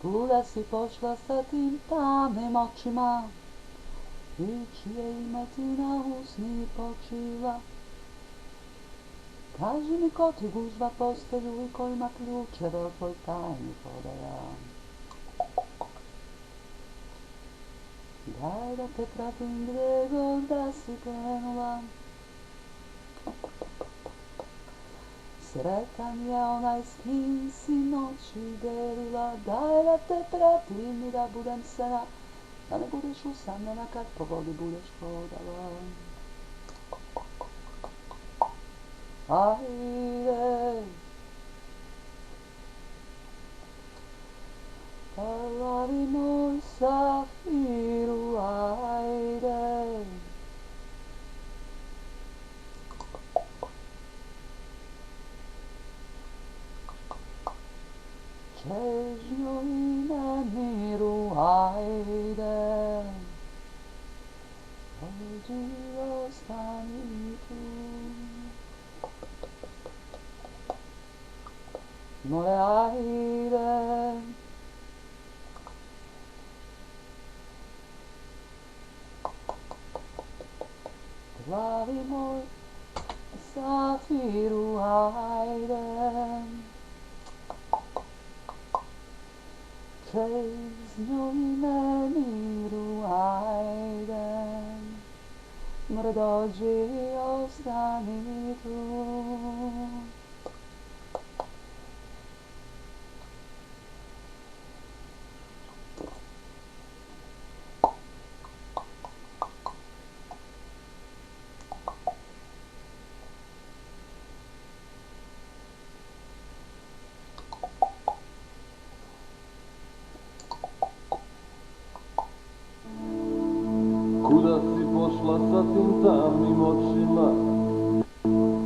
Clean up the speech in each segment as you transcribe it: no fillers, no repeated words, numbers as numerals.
Kuda si pošla sa tim tamnim očima i čije ime ti na usni počiva? Kaži mi ko ti gužva postelju i ko ima ključeve od tvojih tajnih odaja. Daj da te pratim gdje god da si krenula. Sretan je onaj s kim si noći delila. Daj da te pratim i da budem sena, da ne budeš usamljena kad po vodi budeš hodala. Ajde, parlavi moj safiru, ajde. Čežnjo i nemiru, ajde. Dođi i ostani tu. More, ajde. Plavi moj safiru, ajde. Čežnjo i nemiru, ajde. More, dođi i ostani tu. Kuda si pošla sa tim tamnim očima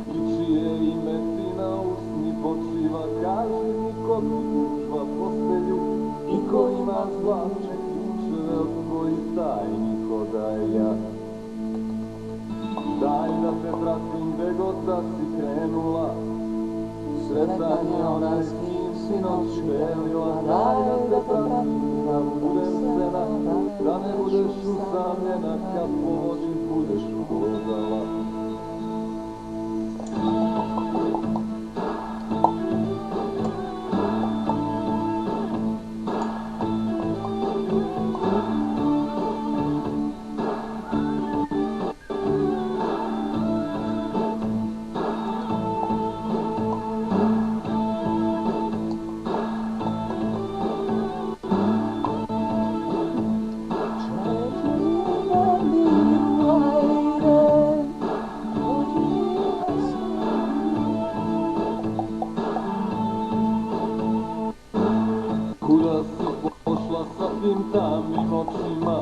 i čije ime ti na usni počiva? Kaži mi ko ti gužva postelju i ko ima zlatne ključeve od tvojih tajnih odaja. Daj da te pratim gde god da si krenula. Sretan je onaj s kim si noć delila. Daj da te pratim da budem sena, da ne budeš usamljena kad po vodi budeš hodala. Kuda si pošla sa tim tamnim očima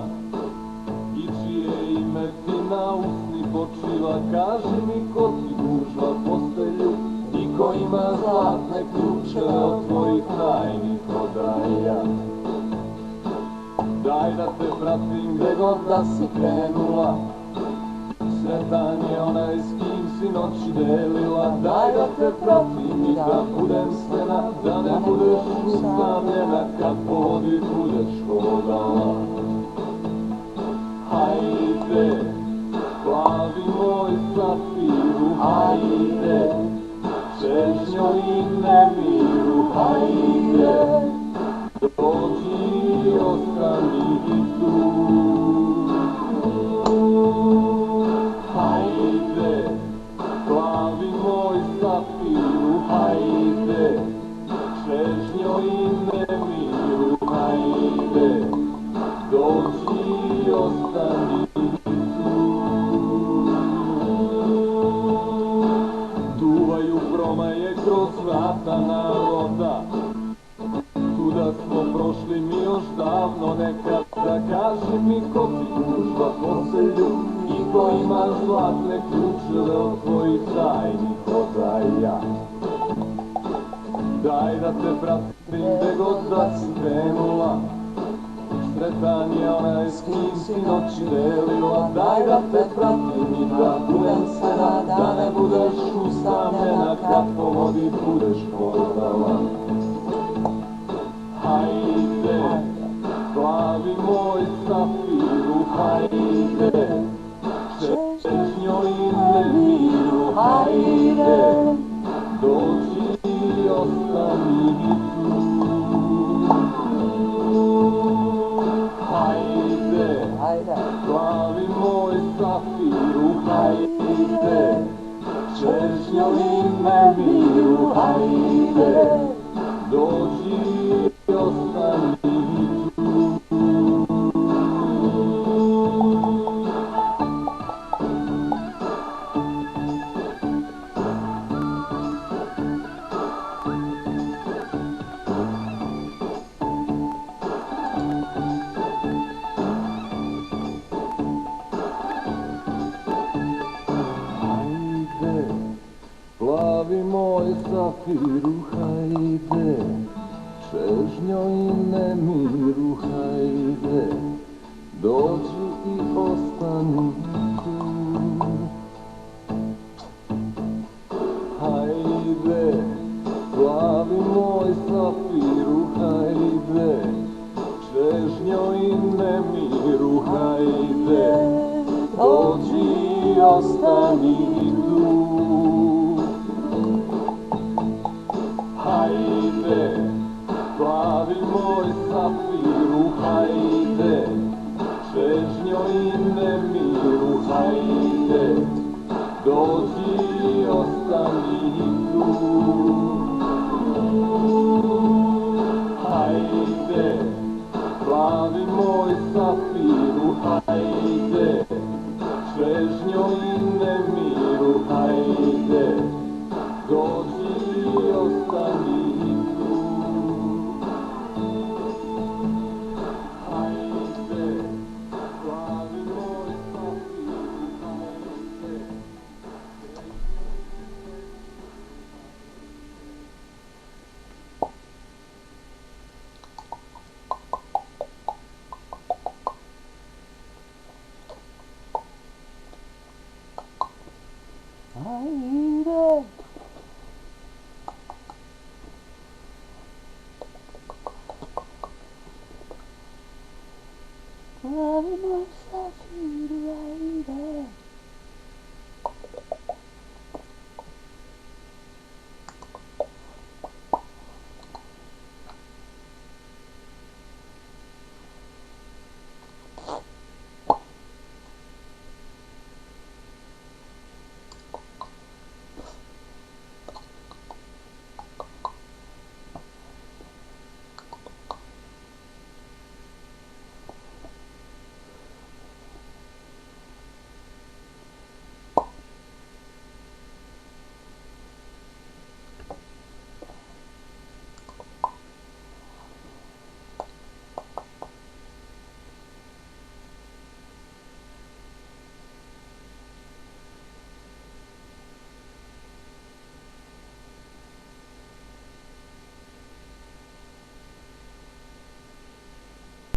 i čije ime ti na usni počiva? Kaži mi ko ti gužva postelju i ko ima zlatne ključeve od tvojih tajnih odaja. Daj da te pratim gde god da si krenula. Sretan je onaj s kim si noći delila. Daj da te pratim i da budem sena, da ne budeš usamljena kad po vodi budeš hodala. Hajde, plavi moj safiru, hajde, čežnjo i nemiru, hajde, dođi i ostani tu. Hajde, plavi moj safiru, hajde, čežnjo i nemiru, hajde, dođi i ostani tu. Duvaju promaje kroz vrata naroda, tuda smo prošli mi još davno nekada. Kaži mi ko ti gužva postelju i ko ima zlatne ključeve od tvojih tajnih odaja. Daj da te pratim gde god da si krenula. Sretan je onaj s kim si noći delila. Daj da te pratim i da budem sena, da ne budeš usamljena kad po vodi budeš hodala. Hajde, nemiru, hajde. Dođi i ostani tu. Hajde, Hajde, plavi moj safiru, hajde, čežnjo i nemiru, hajde, dođi i ostani tu. Plavi moj safiru, hajde, čežnjo i nemiru, hajde, dođi i ostani tu. Hajde, plavi moj safiru, hajde, čežnjo i nemiru, hajde, dođi i ostani tu. Hajde, plavi moj safiru, hajde, čežnjo i nemiru, hajde, dođi i ostani tu. Hajde, plavi moj safiru, hajde, čežnjo i nemiru, hajde, dođi i ostani